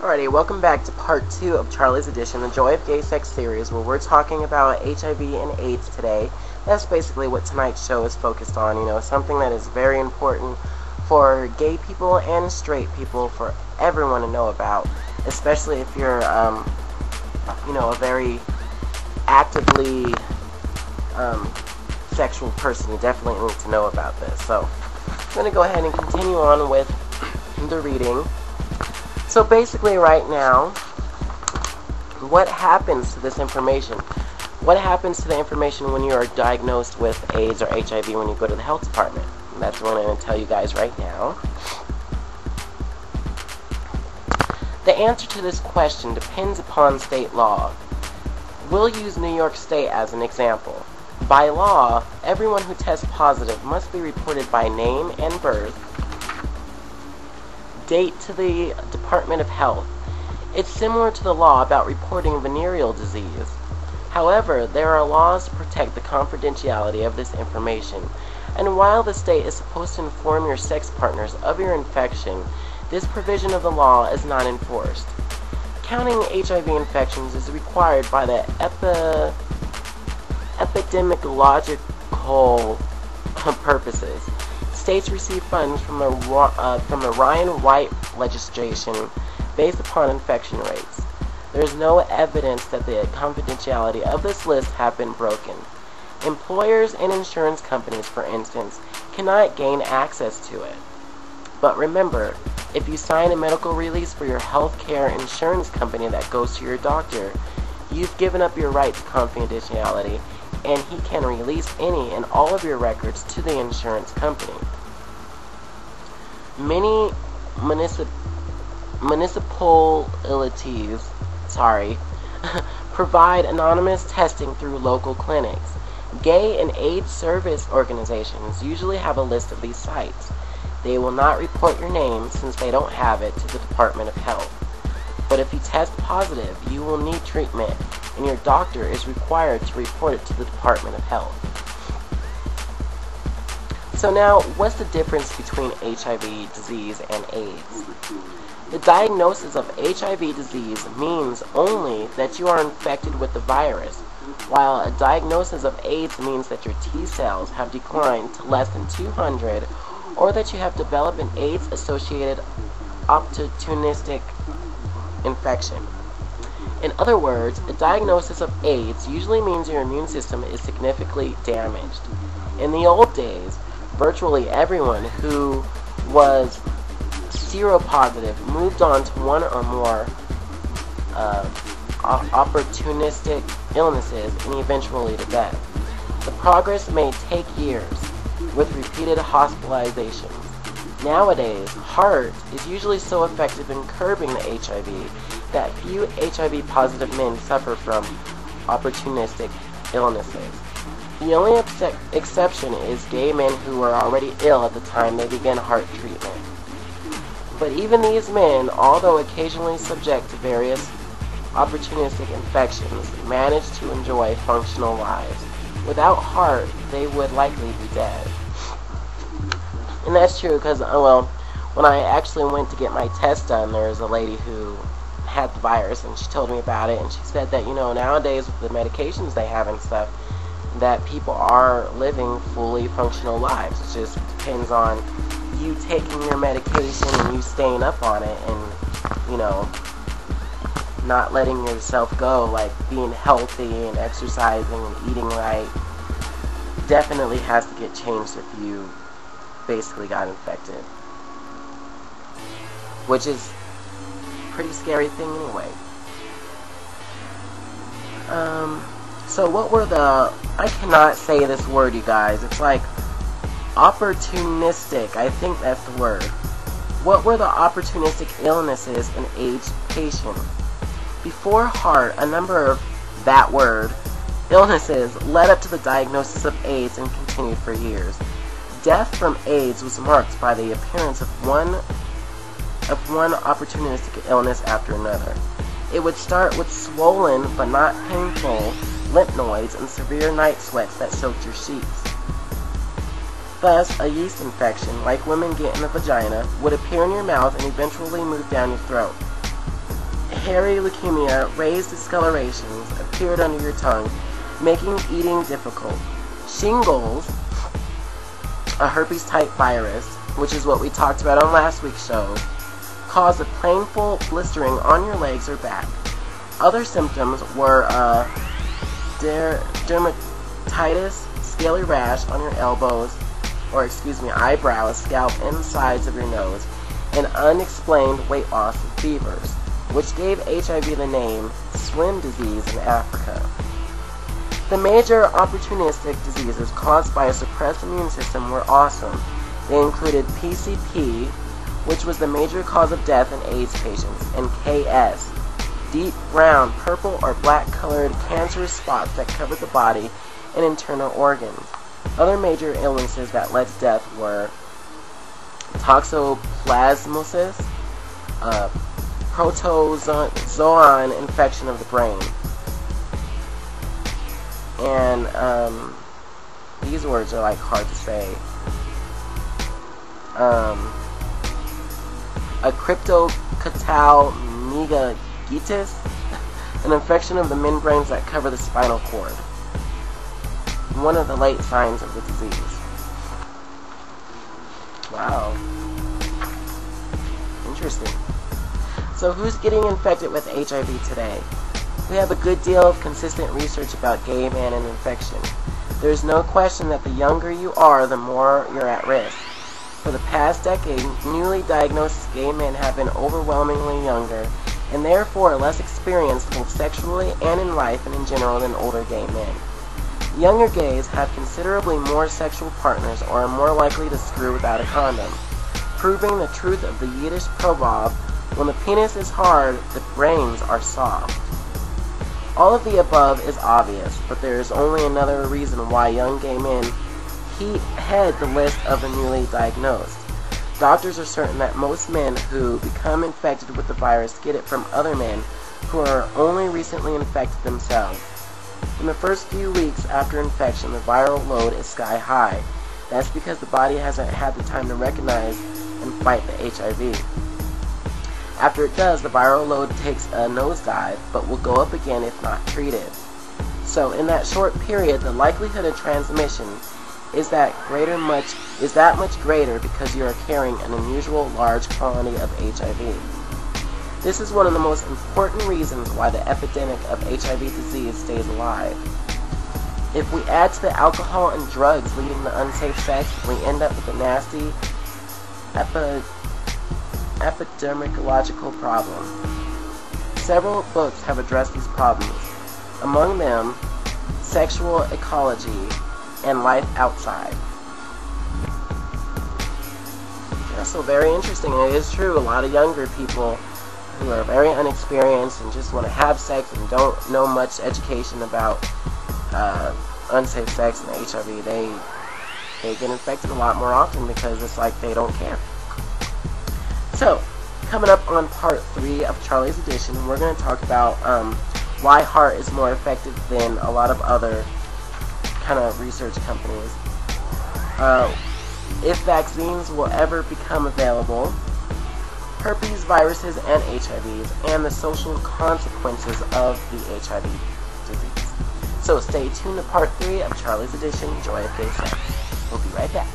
Alrighty, welcome back to part 2 of Charlie's Edition, the Joy of Gay Sex series, where we're talking about HIV and AIDS today. That's basically what tonight's show is focused on, something that is very important for gay people and straight people, for everyone to know about, especially if you're, a very actively sexual person. You definitely need to know about this. So, I'm going to go ahead and continue on with the reading. So basically right now, what happens to this information? What happens to the information when you are diagnosed with AIDS or HIV when you go to the health department? And that's what I'm going to tell you guys right now. The answer to this question depends upon state law. We'll use New York State as an example. By law, everyone who tests positive must be reported by name and birth, date to the Department of Health. It's similar to the law about reporting venereal disease. However, there are laws to protect the confidentiality of this information, and while the state is supposed to inform your sex partners of your infection, this provision of the law is not enforced. Counting HIV infections is required by the epidemiological purposes. States receive funds from the Ryan White legislation based upon infection rates. There is no evidence that the confidentiality of this list have been broken. Employers and insurance companies, for instance, cannot gain access to it. But remember, if you sign a medical release for your health care insurance company that goes to your doctor, you've given up your right to confidentiality, and he can release any and all of your records to the insurance company. Many municipalities provide anonymous testing through local clinics. Gay and AIDS service organizations usually have a list of these sites. They will not report your name since they don't have it to the Department of Health. But if you test positive, you will need treatment, and your doctor is required to report it to the Department of Health. So now, what's the difference between HIV disease and AIDS? The diagnosis of HIV disease means only that you are infected with the virus, while a diagnosis of AIDS means that your T cells have declined to less than 200, or that you have developed an AIDS-associated opportunistic infection. In other words, a diagnosis of AIDS usually means your immune system is significantly damaged. In the old days, virtually everyone who was seropositive moved on to one or more opportunistic illnesses and eventually to death. The progress may take years, with repeated hospitalizations. Nowadays, HAART is usually so effective in curbing the HIV that few HIV-positive men suffer from opportunistic illnesses. The only exception is gay men who are already ill at the time they begin HAART treatment. But even these men, although occasionally subject to various opportunistic infections, manage to enjoy functional lives. Without HAART, they would likely be dead. And that's true because, when I actually went to get my test done, there was a lady who had the virus, and she told me about it, and she said that, nowadays with the medications they have and stuff, that people are living fully functional lives. It just depends on you taking your medication and you staying up on it and, not letting yourself go, like being healthy and exercising and eating right. Definitely has to get changed if you basically got infected. Which is a pretty scary thing anyway. So what were I cannot say this word, you guys. It's like opportunistic. I think that's the word. What were the opportunistic illnesses in AIDS patients? Before HAART, a number of that word illnesses led up to the diagnosis of AIDS and continued for years. Death from AIDS was marked by the appearance of one opportunistic illness after another. It would start with swollen but not painful lymph nodes and severe night sweats that soaked your sheets. Thus, a yeast infection, like women get in the vagina, would appear in your mouth and eventually move down your throat. hairy leukemia, raised discolorations appeared under your tongue, making eating difficult. Shingles, a herpes-type virus, which is what we talked about on last week's show, caused a painful blistering on your legs or back. Other symptoms were dermatitis, scaly rash on your elbows, eyebrows, scalp, and sides of your nose, and unexplained weight loss and fevers, which gave HIV the name swim disease in Africa. The major opportunistic diseases caused by a suppressed immune system were awesome. They included PCP, which was the major cause of death in AIDS patients, and KS, deep brown, purple, or black-colored cancerous spots that covered the body and internal organs. Other major illnesses that led to death were toxoplasmosis, protozoan infection of the brain, and these words are like hard to say. A cryptocatal meningitis, an infection of the membranes that cover the spinal cord. One of the late signs of the disease. Wow. Interesting. So who's getting infected with HIV today? We have a good deal of consistent research about gay men and infection. There's no question that the younger you are, the more you're at risk. For the past decade, newly diagnosed gay men have been overwhelmingly younger, and therefore less experienced both sexually and in life and in general than older gay men. Younger gays have considerably more sexual partners or are more likely to screw without a condom, proving the truth of the Yiddish proverb, when the penis is hard, the brains are soft. All of the above is obvious, but there is only another reason why young gay men head the list of the newly diagnosed. Doctors are certain that most men who become infected with the virus get it from other men who are only recently infected themselves. In the first few weeks after infection, the viral load is sky high. That's because the body hasn't had the time to recognize and fight the HIV. After it does, the viral load takes a nosedive, but will go up again if not treated. So in that short period, the likelihood of transmission is that much greater because you are carrying an unusual large quantity of HIV. This is one of the most important reasons why the epidemic of HIV disease stays alive. If we add to the alcohol and drugs leading to unsafe sex, we end up with a nasty epidemiological problem. Several books have addressed these problems, among them Sexual Ecology and Life Outside. Yeah, so very interesting. It is true, a lot of younger people who are very unexperienced and just want to have sex and don't know much education about unsafe sex and HIV, they get infected a lot more often because it's like they don't care. So, coming up on part 3 of Charlie's Edition, we're going to talk about why HAART is more effective than a lot of other kind of research companies. If vaccines will ever become available, herpes viruses and HIVs, and the social consequences of the HIV disease. So stay tuned to part 3 of Charlie's Edition, Joy of Gay Sex. We'll be right back.